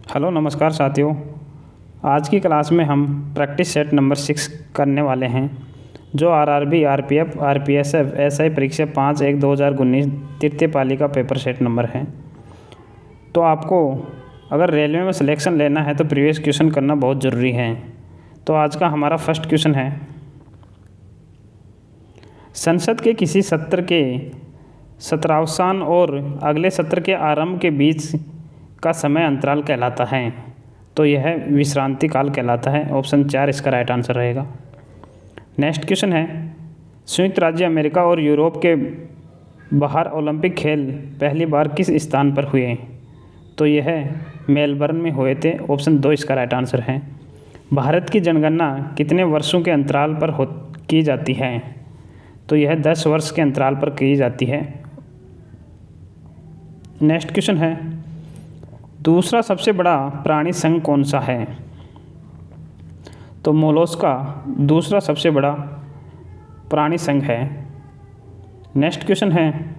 Hello नमस्कार साथियों। आज की क्लास में हम प्रैक्टिस सेट नंबर 6 करने वाले हैं जो आरआरबी, आरपीएफ, आरपीएसएफ, एसआई परीक्षा 5/1/2019 तृतीय पाली का पेपर सेट नंबर है। तो आपको अगर रेलवे में सिलेक्शन लेना है तो प्रीवियस क्वेश्चन करना बहुत ज़रूरी है। तो आज का हमारा फर्स्ट क्वेश्चन है, संसद के किसी सत्र के सत्रावसान और अगले सत्र के आरंभ के बीच का समय अंतराल कहलाता है। तो यह विश्रांति काल कहलाता है। ऑप्शन 4 इसका राइट आंसर रहेगा। नेक्स्ट क्वेश्चन है, संयुक्त राज्य अमेरिका और यूरोप के बाहर ओलंपिक खेल पहली बार किस स्थान पर हुए? तो यह मेलबर्न में हुए थे। ऑप्शन 2 इसका राइट आंसर है। भारत की जनगणना कितने वर्षों के अंतराल पर की जाती है? तो यह 10 वर्ष के अंतराल पर की जाती है। नेक्स्ट क्वेश्चन है, दूसरा सबसे बड़ा प्राणी संघ कौन सा है? तो मोलस्का दूसरा सबसे बड़ा प्राणी संघ है। नेक्स्ट क्वेश्चन है,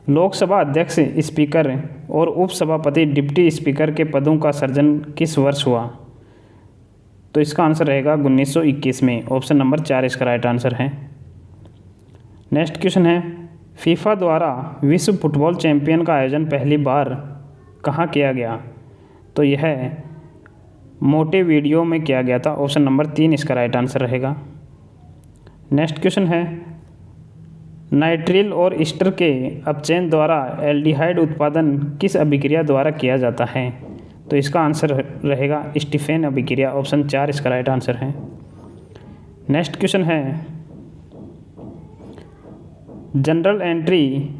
लोकसभा अध्यक्ष, स्पीकर और उपसभापति, डिप्टी स्पीकर के पदों का सृजन किस वर्ष हुआ? तो इसका आंसर रहेगा 1921 में। ऑप्शन नंबर 4 इसका राइट आंसर है। नेक्स्ट क्वेश्चन है, फीफा द्वारा विश्व फुटबॉल चैंपियन का आयोजन पहली बार कहाँ किया गया? तो यह मोंटेवीडियो में किया गया था। ऑप्शन नंबर 3 इसका राइट आंसर रहेगा। नेक्स्ट क्वेश्चन है, नाइट्रिल और ईस्टर के अपचयन द्वारा एल्डिहाइड उत्पादन किस अभिक्रिया द्वारा किया जाता है? तो इसका आंसर रहेगा स्टीफेन अभिक्रिया। ऑप्शन 4 इसका राइट आंसर है। नेक्स्ट क्वेश्चन है, जनरल एंट्री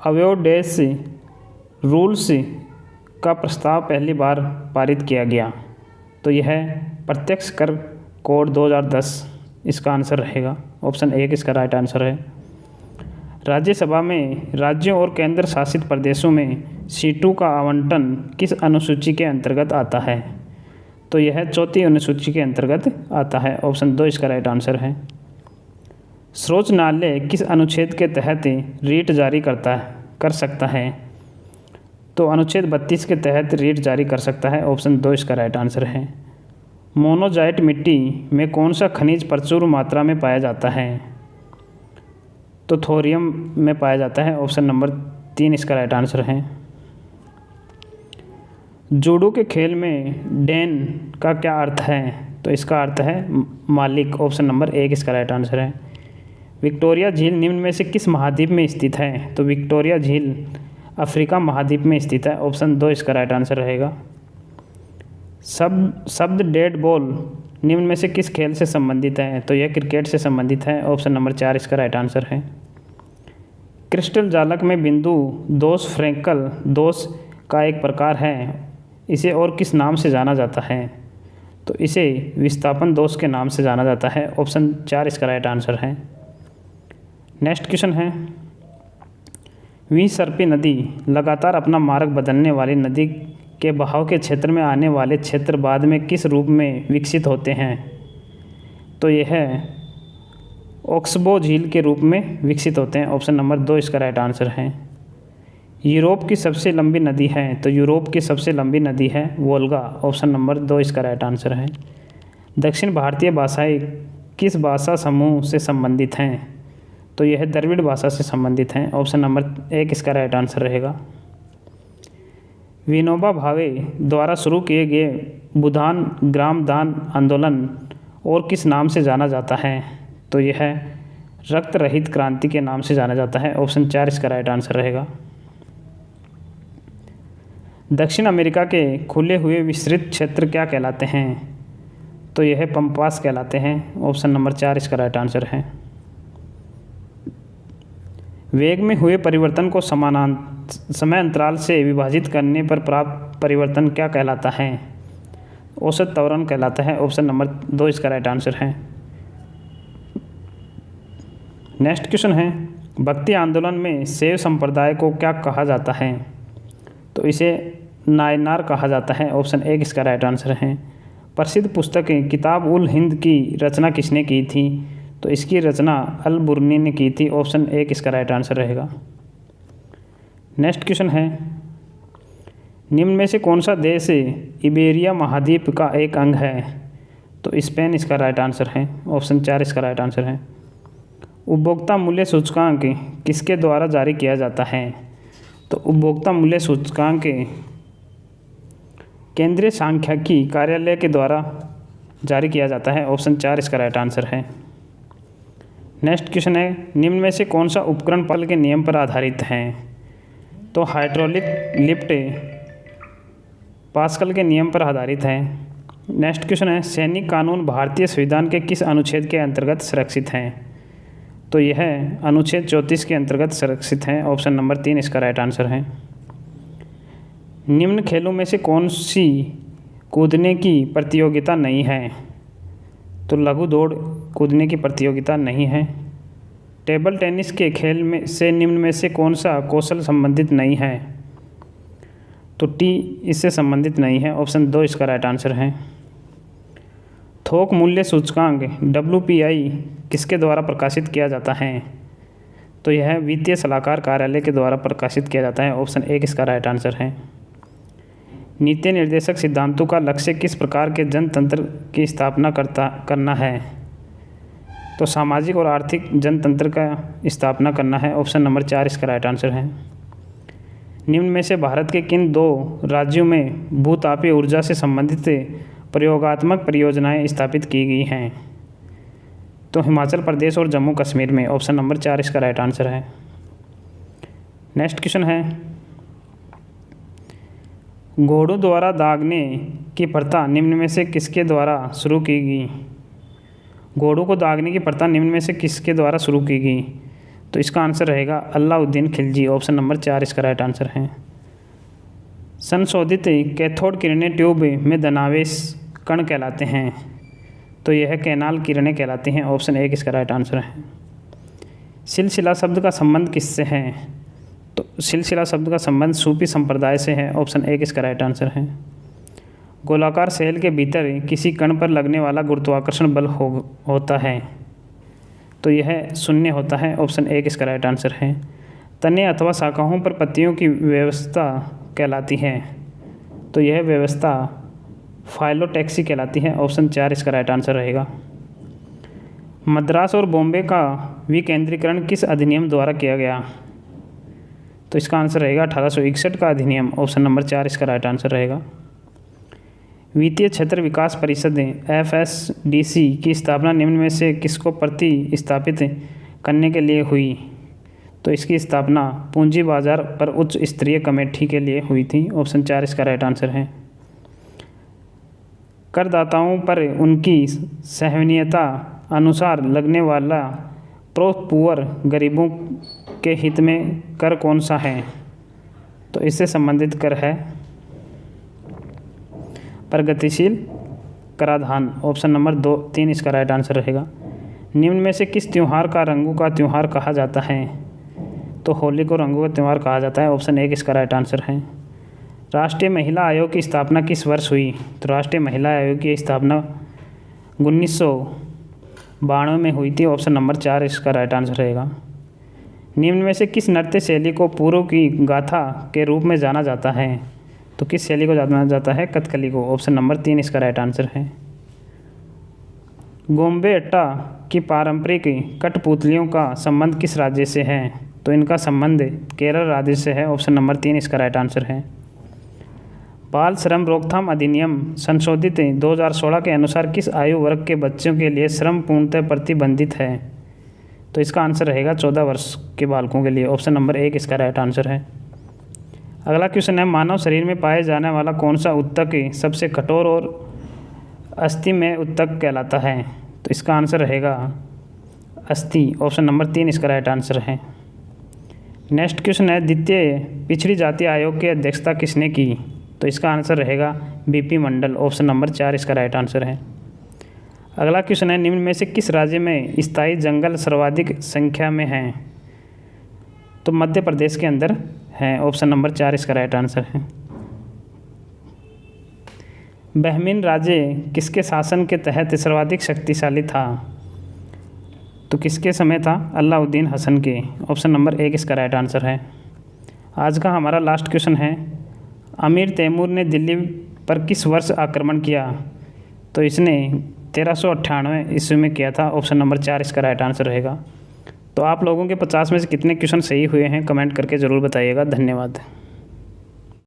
अवॉइडेंस रूल्स का प्रस्ताव पहली बार पारित किया गया? तो यह प्रत्यक्ष कर कोड 2010 इसका आंसर रहेगा। ऑप्शन 1 इसका राइट आंसर है। राज्यसभा में राज्यों और केंद्र शासित प्रदेशों में सीटों का आवंटन किस अनुसूची के अंतर्गत आता है? तो यह 4वीं अनुसूची के अंतर्गत आता है। ऑप्शन 2 इसका राइट आंसर है। सर्वोच्च न्यायालय किस अनुच्छेद के तहत रीट जारी कर सकता है? तो अनुच्छेद 32 के तहत रीट जारी कर सकता है। ऑप्शन 2 इसका राइट आंसर है। मोनोजाइट मिट्टी में कौन सा खनिज प्रचुर मात्रा में पाया जाता है? तो थोरियम में पाया जाता है। ऑप्शन नंबर 3 इसका राइट आंसर है। जूडो के खेल में डैन का क्या अर्थ है? तो इसका अर्थ है मालिक। ऑप्शन नंबर 1 इसका राइट आंसर है। विक्टोरिया झील निम्न में से किस महाद्वीप में स्थित है? तो विक्टोरिया झील अफ्रीका महाद्वीप में स्थित है। ऑप्शन 2 इसका राइट आंसर रहेगा। शब्द डेड बॉल निम्न में से किस खेल से संबंधित है? तो यह क्रिकेट से संबंधित है। ऑप्शन नंबर 4 इसका राइट आंसर है। क्रिस्टल जालक में बिंदु दोष फ्रैंकल दोष का एक प्रकार है, इसे और किस नाम से जाना जाता है? तो इसे विस्थापन दोष के नाम से जाना जाता है। ऑप्शन 4 इसका राइट आंसर है। नेक्स्ट क्वेश्चन है, विसर्पी नदी लगातार अपना मार्ग बदलने वाली नदी के बहाव के क्षेत्र में आने वाले क्षेत्र बाद में किस रूप में विकसित होते हैं? तो यह ऑक्सबो झील के रूप में विकसित होते हैं। ऑप्शन नंबर 2 इसका राइट आंसर है। यूरोप की सबसे लंबी नदी है? तो यूरोप की सबसे लंबी नदी है वोल्गा। ऑप्शन नंबर 2 इसका राइट आंसर है। दक्षिण भारतीय भाषाएं किस भाषा समूह से संबंधित हैं? तो यह द्रविड़ भाषा से संबंधित हैं। ऑप्शन नंबर 1 इसका राइट आंसर रहेगा। विनोबा भावे द्वारा शुरू किए गए बुधान ग्राम दान आंदोलन और किस नाम से जाना जाता है? तो यह रक्त रहित क्रांति के नाम से जाना जाता है। ऑप्शन 4 इसका राइट आंसर रहेगा। दक्षिण अमेरिका के खुले हुए विस्तृत क्षेत्र क्या कहलाते हैं? तो यह पंपास कहलाते हैं। ऑप्शन नंबर 4 इसका राइट आंसर है। वेग में हुए परिवर्तन को समय अंतराल से विभाजित करने पर प्राप्त परिवर्तन क्या कहलाता है? औसत त्वरण कहलाता है। ऑप्शन नंबर 2 इसका राइट आंसर है। नेक्स्ट क्वेश्चन है, भक्ति आंदोलन में शैव संप्रदाय को क्या कहा जाता है? तो इसे नायनार कहा जाता है। ऑप्शन 1 इसका राइट आंसर है। प्रसिद्ध पुस्तक किताब उल हिंद की रचना किसने की थी? तो इसकी रचना अल बुर्नी ने की थी। ऑप्शन 1 इसका राइट आंसर रहेगा। नेक्स्ट क्वेश्चन है, निम्न में से कौन सा देश इबेरिया महाद्वीप का एक अंग है? तो स्पेन इसका राइट आंसर है। ऑप्शन 4 इसका राइट आंसर है। उपभोक्ता मूल्य सूचकांक किसके द्वारा जारी किया जाता है? तो उपभोक्ता मूल्य सूचकांक केंद्रीय सांख्यिकी कार्यालय के द्वारा जारी किया जाता है। ऑप्शन 4 इसका राइट आंसर है। नेक्स्ट क्वेश्चन है, निम्न में से कौन सा उपकरण पास्कल के नियम पर आधारित है? तो हाइड्रोलिक लिफ्ट पास्कल के नियम पर आधारित है। नेक्स्ट क्वेश्चन है, सैनिक कानून भारतीय संविधान के किस अनुच्छेद के अंतर्गत सुरक्षित हैं? तो यह अनुच्छेद 34 के अंतर्गत सुरक्षित हैं। ऑप्शन नंबर 3 इसका राइट आंसर है। निम्न खेलों में से कौन सी कूदने की प्रतियोगिता नहीं है? तो लघु दौड़ कूदने की प्रतियोगिता नहीं है। टेबल टेनिस के खेल में से निम्न में से कौन सा कौशल संबंधित नहीं है? तो टी इससे संबंधित नहीं है। ऑप्शन 2 इसका राइट आंसर है। थोक मूल्य सूचकांक WPI किसके द्वारा प्रकाशित किया जाता है? तो यह वित्तीय सलाहकार कार्यालय के द्वारा प्रकाशित किया जाता है। ऑप्शन 1 इसका राइट आंसर है। नीति निर्देशक सिद्धांतों का लक्ष्य किस प्रकार के जनतंत्र की स्थापना करना है? तो सामाजिक और आर्थिक जनतंत्र का स्थापना करना है। ऑप्शन नंबर 4 इसका राइट आंसर है। निम्न में से भारत के किन 2 राज्यों में भूतापीय ऊर्जा से संबंधित प्रयोगात्मक परियोजनाएं स्थापित की गई हैं? तो हिमाचल प्रदेश और जम्मू कश्मीर में। ऑप्शन नंबर 4 इसका राइट आंसर है। नेक्स्ट क्वेश्चन है, घोड़ों द्वारा दागने की प्रथा निम्न में से किसके द्वारा शुरू की गई? घोड़ों को दागने की प्रथा निम्न में से किसके द्वारा शुरू की गई? तो इसका आंसर रहेगा अलाउद्दीन खिलजी। ऑप्शन नंबर 4 इसका राइट आंसर है। संशोधित कैथोड किरणें ट्यूब में धनावेश कण कहलाते हैं? तो यह कैनाल किरणें कहलाती हैं। ऑप्शन 1 इसका राइट आंसर है। सिलसिला शब्द का संबंध किससे है? तो सिलसिला शब्द का संबंध सूफी संप्रदाय से है। ऑप्शन 1 इसका राइट आंसर है। गोलाकार सेल के भीतर किसी कण पर लगने वाला गुरुत्वाकर्षण बल होता है? तो यह शून्य होता है। ऑप्शन 1 इसका राइट आंसर है। तने अथवा शाखाओं पर पत्तियों की व्यवस्था कहलाती है? तो यह व्यवस्था फाइलोटैक्सी कहलाती है। ऑप्शन 4 इसका राइट आंसर रहेगा। मद्रास और बॉम्बे का विकेंद्रीकरण किस अधिनियम द्वारा किया गया? तो इसका आंसर रहेगा 1861 का अधिनियम। ऑप्शन नंबर 4 इसका राइट आंसर रहेगा। वित्तीय क्षेत्र विकास परिषद FSDC की स्थापना निम्न में से किसको प्रतिस्थापित करने के लिए हुई? तो इसकी स्थापना पूंजी बाजार पर उच्च स्तरीय कमेटी के लिए हुई थी। ऑप्शन 4 इसका राइट आंसर है। करदाताओं पर उनकी सहनीयता अनुसार लगने वाला प्रो पुअर गरीबों के हित में कर कौन सा है? तो इससे संबंधित कर है प्रगतिशील कराधान। ऑप्शन नंबर 3 इसका राइट आंसर रहेगा। निम्न में से किस त्यौहार का रंगों का त्यौहार कहा जाता है? तो होली को रंगों का त्यौहार कहा जाता है। ऑप्शन 1 इसका राइट आंसर है। राष्ट्रीय महिला आयोग की स्थापना किस वर्ष हुई? तो राष्ट्रीय महिला आयोग की स्थापना 1992 में हुई थी। ऑप्शन नंबर 4 इसका राइट आंसर रहेगा। निम्न में से किस नृत्य शैली को पूर्व की गाथा के रूप में जाना जाता है? तो किस शैली को जाना जाता है? कथकली को। ऑप्शन नंबर 3 इसका राइट आंसर है। गोम्बे अट्टा की पारंपरिक कठपुतलियों का संबंध किस राज्य से है? तो इनका संबंध केरल राज्य से है। ऑप्शन नंबर 3 इसका राइट आंसर है। बाल श्रम रोकथाम अधिनियम संशोधित 2016 के अनुसार किस आयु वर्ग के बच्चों के लिए श्रम पूर्णतः प्रतिबंधित है? तो इसका आंसर रहेगा 14 वर्ष के बालकों के लिए। ऑप्शन नंबर 1 इसका राइट आंसर है। अगला क्वेश्चन है, मानव शरीर में पाए जाने वाला कौन सा ऊतक सबसे कठोर और अस्थिमय ऊतक कहलाता है? तो इसका आंसर रहेगा अस्थि। ऑप्शन नंबर 3 इसका राइट आंसर है। नेक्स्ट क्वेश्चन है, द्वितीय पिछड़ी जाति आयोग की अध्यक्षता किसने की? तो इसका आंसर रहेगा BP मंडल। ऑप्शन नंबर 4 इसका राइट आंसर है। अगला क्वेश्चन है, निम्न में से किस राज्य में स्थायी जंगल सर्वाधिक संख्या में हैं? तो मध्य प्रदेश के अंदर है। ऑप्शन नंबर 4 इसका राइट आंसर है। बहमीन राज्य किसके शासन के तहत सर्वाधिक शक्तिशाली था? तो किसके समय था? अलाउद्दीन हसन के। ऑप्शन नंबर 1 इसका राइट आंसर है। आज का हमारा लास्ट क्वेश्चन है, अमीर तैमूर ने दिल्ली पर किस वर्ष आक्रमण किया? तो इसने 1398 ईस्वी में किया था। ऑप्शन नंबर 4 इसका राइट आंसर रहेगा। तो आप लोगों के 50 में से कितने क्वेश्चन सही हुए हैं कमेंट करके ज़रूर बताइएगा। धन्यवाद।